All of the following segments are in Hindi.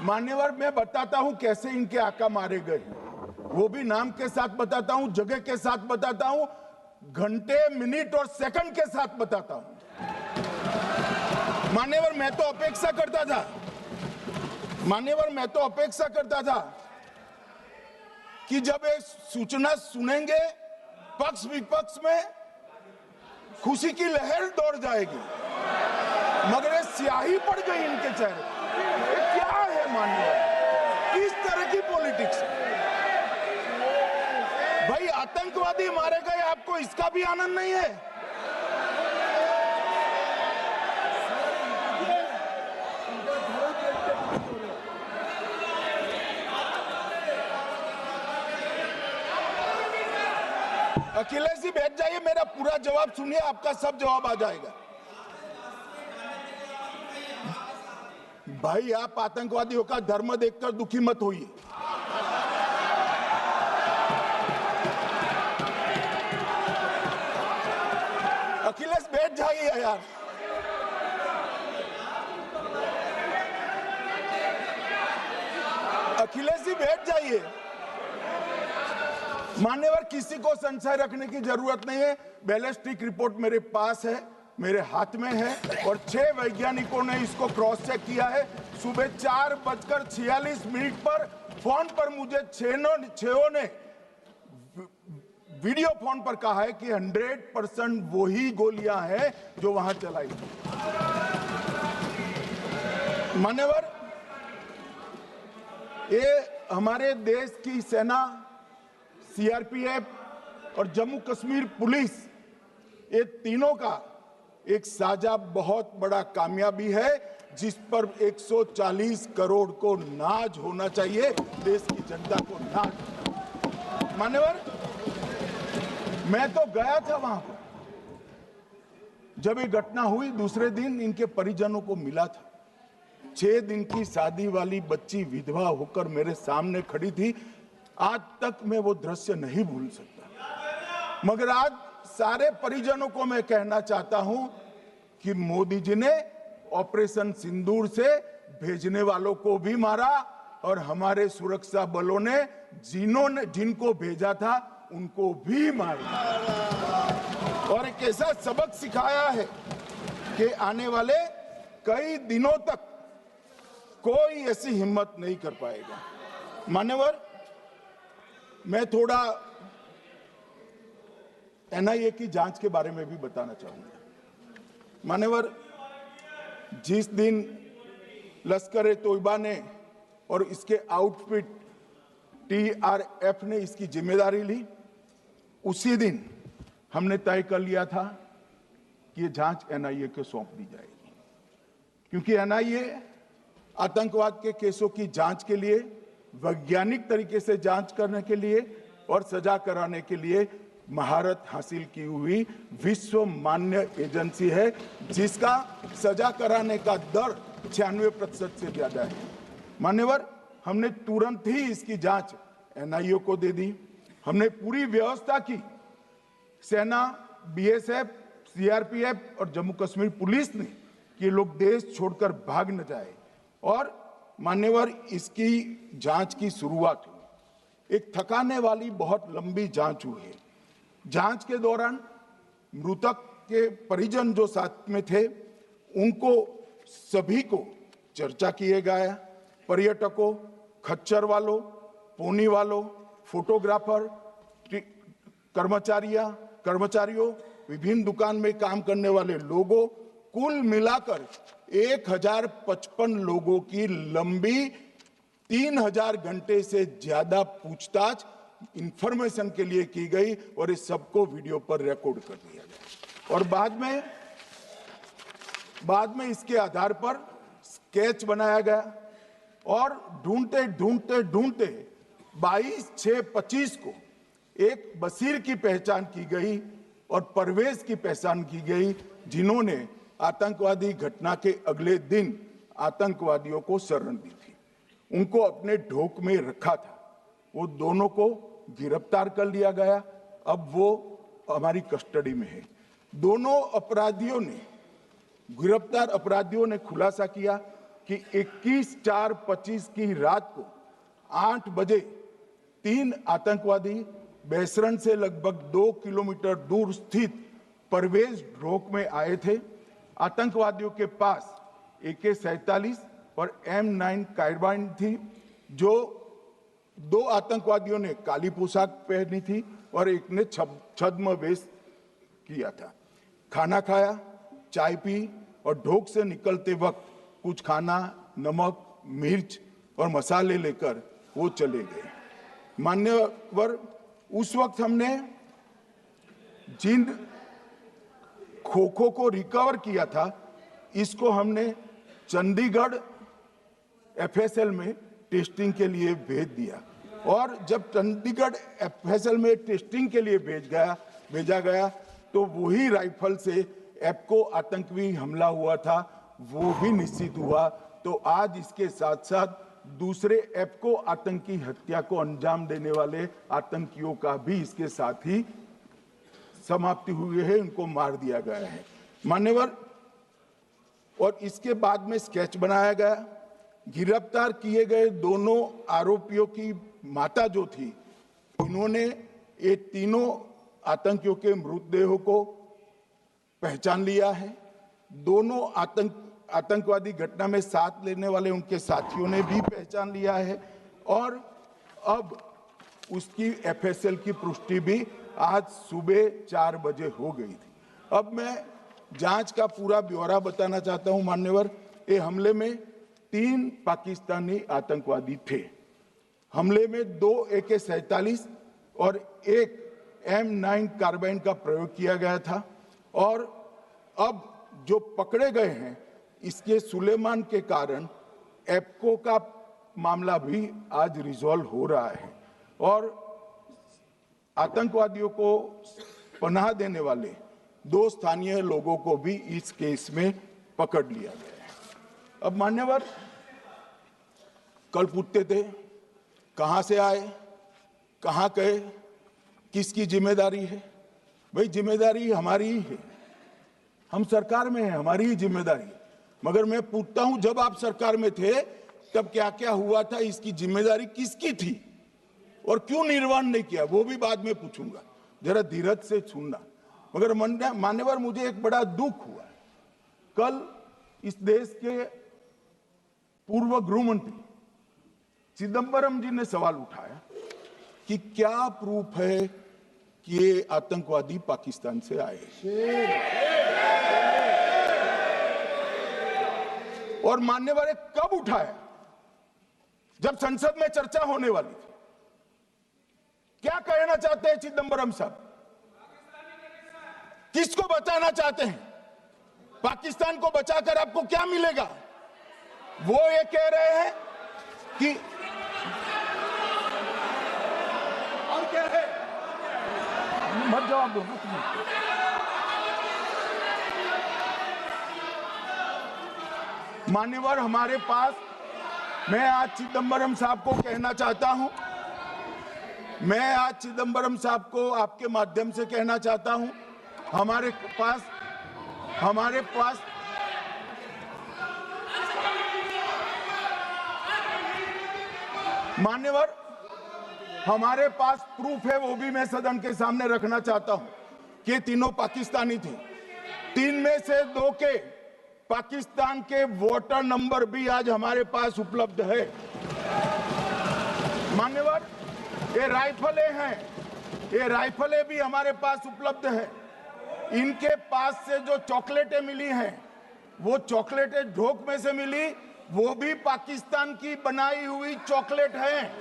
मान्यवर मैं बताता हूं कैसे इनके आका मारे गए, वो भी नाम के साथ बताता हूं, जगह के साथ बताता हूं, घंटे, मिनट और सेकंड के साथ बताता हूं। मान्यवर मैं तो अपेक्षा करता था कि जब ये सूचना सुनेंगे पक्ष विपक्ष में खुशी की लहर दौड़ जाएगी, मगर ये स्याही पड़ गई इनके चेहरे। ये क्या है मान्यवर, किस तरह की पॉलिटिक्स है भाई? आतंकवादी मारे गए, आपको इसका भी आनंद नहीं है? अखिलेश जी बैठ जाइए, मेरा पूरा जवाब सुनिए, आपका सब जवाब आ जाएगा। भाई आप आतंकवादियों का धर्म देखकर दुखी मत होइए। अखिलेश बैठ जाइए यार। अखिलेश जी बैठ जाइए। मान्यवर किसी को संशय रखने की जरूरत नहीं है, बैलिस्टिक रिपोर्ट मेरे पास है, मेरे हाथ में है, और 6 वैज्ञानिकों ने इसको क्रॉस चेक किया है। सुबह 4:46 पर फोन पर मुझे 6 ने वीडियो फोन पर कहा है कि 100% वही गोलियां हैं जो वहां चलाई। मान्यवर ये हमारे देश की सेना, सीआरपीएफ और जम्मू कश्मीर पुलिस, ये तीनों का एक साझा बहुत बड़ा कामयाबी है, जिस पर 140 करोड़ को नाज होना चाहिए, देश की जनता को नाज। मान्यवर मैं तो गया था वहां पर जब ये घटना हुई, दूसरे दिन इनके परिजनों को मिला था। 6 दिन की शादी वाली बच्ची विधवा होकर मेरे सामने खड़ी थी। आज तक मैं वो दृश्य नहीं भूल सकता। मगर आज सारे परिजनों को मैं कहना चाहता हूं कि मोदी जी ने ऑपरेशन सिंदूर से भेजने वालों को भी मारा, और हमारे सुरक्षा बलों ने जिनको भेजा था उनको भी मारा, और एक ऐसा सबक सिखाया है कि आने वाले कई दिनों तक कोई ऐसी हिम्मत नहीं कर पाएगा। मान्यवर मैं थोड़ा एनआईए की जांच के बारे में भी बताना चाहूंगा। मान्यवर जिस दिन लश्कर ए तोयबा ने और इसके आउटफिट टीआरएफ ने इसकी जिम्मेदारी ली, उसी दिन हमने तय कर लिया था कि ये जांच एनआईए को सौंप दी जाएगी, क्योंकि एनआईए आतंकवाद के केसों की जांच के लिए, वैज्ञानिक तरीके से जांच करने के लिए और सजा कराने के लिए महारत हासिल की हुई विश्व मान्य एजेंसी है, जिसका सजा कराने का दर 96% से ज्यादा है। मान्यवर हमने तुरंत ही इसकी जांच एनआईए को दे दी। हमने पूरी व्यवस्था की, सेना, बीएसएफ, सीआरपीएफ और जम्मू कश्मीर पुलिस ने कि लोग देश छोड़कर भाग न जाए, और मान्यवर इसकी जांच की शुरुआत हुई। एक थकाने वाली बहुत लंबी जांच हुई है। जांच के दौरान मृतक के परिजन जो साथ में थे उनको सभी को चर्चा किए गया, पर्यटकों, खच्चर वालों, पोनी वालों, फोटोग्राफर, कर्मचारियों, विभिन्न दुकान में काम करने वाले लोगों, कुल मिलाकर 1055 लोगों की लंबी 3000 घंटे से ज्यादा पूछताछ इंफॉर्मेशन के लिए की गई, और इस सबको वीडियो पर रिकॉर्ड कर दिया गया। और बाद में इसके आधार पर स्केच बनाया गया, और ढूंढते 22/6/25 को एक बशीर की पहचान की गई और परवेज की पहचान की गई, जिन्होंने आतंकवादी घटना के अगले दिन आतंकवादियों को शरण दी थी। उनको अपने ढोक में रखा था। वो दोनों को गिरफ्तार कर लिया गया, अब वो हमारी कस्टडी में है। दोनों गिरफ्तार अपराधियों ने खुलासा किया कि 21/4/25 की रात को 8 बजे 3 आतंकवादी बेसरन से लगभग 2 किलोमीटर दूर स्थित परवेज ढोक में आए थे। आतंकवादियों के पास AK-47 और M9 कार्बाइन थी। जो 2 आतंकवादियों ने काली पोशाक पहनी थी और एक ने छद्म वेश किया था। खाना खाया, चाय पी और ढोक से निकलते वक्त कुछ खाना, नमक, मिर्च और मसाले लेकर वो चले गए। मान्यवर, उस वक्त हमने जिन खोखो को रिकवर किया था, इसको हमने चंडीगढ़ FSL में टेस्टिंग के लिए भेज दिया और जब चंडीगढ़ FSL में टेस्टिंग के लिए भेजा गया तो वही राइफल से एप्को आतंकी हमला हुआ था, वो भी निश्चित हुआ। तो आज इसके साथ साथ दूसरे एप्को आतंकी हत्या को अंजाम देने वाले आतंकियों का भी इसके साथ ही समाप्ति हुई है, उनको मार दिया गया है। मान्यवर, और इसके बाद में स्केच बनाया गया। गिरफ्तार किए गए दोनों आरोपियों की माता जो थी, उन्होंने ये तीनों आतंकियों के मृतदेहों को पहचान लिया है। दोनों आतंकवादी घटना में साथ लेने वाले उनके साथियों ने भी पहचान लिया है और अब उसकी FSL की पुष्टि भी आज सुबह 4 बजे हो गई थी। अब मैं जांच का पूरा ब्यौरा बताना चाहता हूं। मान्यवर, ये हमले में 3 पाकिस्तानी आतंकवादी थे। हमले में 2 AK-47 और 1 M9 कार्बाइन का प्रयोग किया गया था और अब जो पकड़े गए हैं, इसके सुलेमान के कारण एप्को का मामला भी आज रिजॉल्व हो रहा है और आतंकवादियों को पनाह देने वाले 2 स्थानीय लोगों को भी इस केस में पकड़ लिया गया है। अब मान्यवर, कल पूछते थे कहां से आए, कहां गए, किसकी जिम्मेदारी है। भाई, जिम्मेदारी हमारी ही है, हम सरकार में हैं, हमारी ही जिम्मेदारी है। मगर मैं पूछता हूं, जब आप सरकार में थे तब क्या क्या हुआ था, इसकी जिम्मेदारी किसकी थी और क्यों निर्वहन नहीं किया, वो भी बाद में पूछूंगा, जरा धीरज से सुनना। मगर मान्यवर, मुझे एक बड़ा दुख हुआ। कल इस देश के पूर्व गृह मंत्री चिदंबरम जी ने सवाल उठाया कि क्या प्रूफ है कि ये आतंकवादी पाकिस्तान से आए, और मान्यवर कब उठाया, जब संसद में चर्चा होने वाली थी। क्या कहना चाहते हैं चिदंबरम साहब, किसको बचाना चाहते हैं? पाकिस्तान को बचाकर आपको क्या मिलेगा? वो ये कह रहे हैं कि और क्या है, मत जवाब दो। मान्यवर, हमारे पास, मैं आज चिदंबरम साहब को कहना चाहता हूं, मैं आज चिदंबरम साहब को आपके माध्यम से कहना चाहता हूं, हमारे पास मान्यवर, हमारे पास प्रूफ है, वो भी मैं सदन के सामने रखना चाहता हूं कि तीनों पाकिस्तानी थे। 3 में से 2 के पाकिस्तान के वोटर नंबर भी आज हमारे पास उपलब्ध है। मान्यवर, ये राइफलें हैं, ये राइफलें भी हमारे पास उपलब्ध है। इनके पास से जो चॉकलेटें मिली हैं, वो चॉकलेटें ढोक में से मिली, वो भी पाकिस्तान की बनाई हुई चॉकलेट है।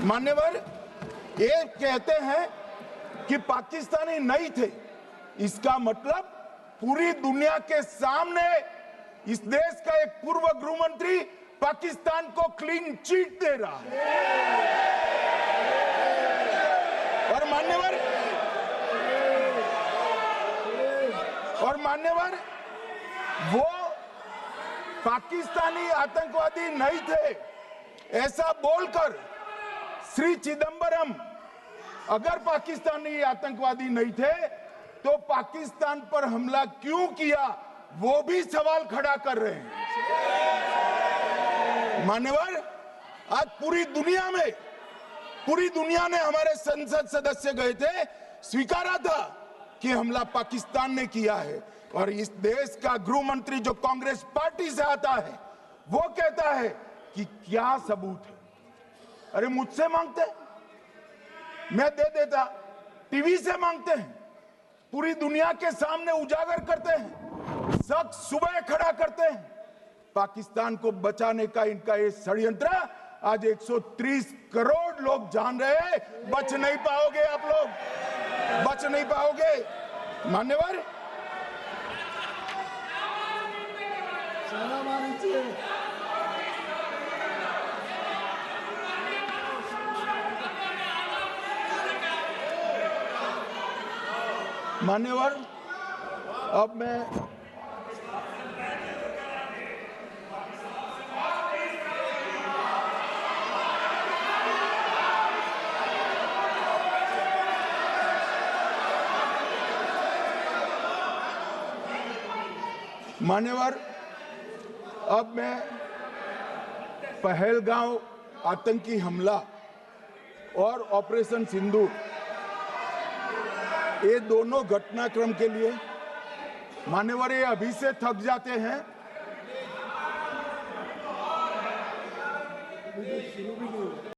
मान्यवर, ये कहते हैं कि पाकिस्तानी नहीं थे, इसका मतलब पूरी दुनिया के सामने इस देश का एक पूर्व गृह मंत्री पाकिस्तान को क्लीन चिट दे रहा है। और मान्यवर, वो पाकिस्तानी आतंकवादी नहीं थे, ऐसा बोलकर श्री चिदंबरम अगर पाकिस्तानी आतंकवादी नहीं थे तो पाकिस्तान पर हमला क्यों किया, वो भी सवाल खड़ा कर रहे हैं। मान्यवर, आज पूरी दुनिया ने हमारे संसद सदस्य गए थे, स्वीकारा था कि हमला पाकिस्तान ने किया है। और इस देश का गृह मंत्री जो कांग्रेस पार्टी से आता है, वो कहता है कि क्या सबूत है। अरे मुझसे मांगते, मैं दे देता। टीवी से मांगते हैं, पूरी दुनिया के सामने उजागर करते हैं, शख्स सुबह खड़ा करते हैं। पाकिस्तान को बचाने का इनका ये षड्यंत्र आज 130 करोड़ लोग जान रहे हैं। बच नहीं पाओगे आप लोग, बच नहीं पाओगे। मान्यवर, मान्यवर, अब मैं पहलगांव आतंकी हमला और ऑपरेशन सिंदूर, ये दोनों घटनाक्रम के लिए मान्यवर ये अभी से थक जाते हैं।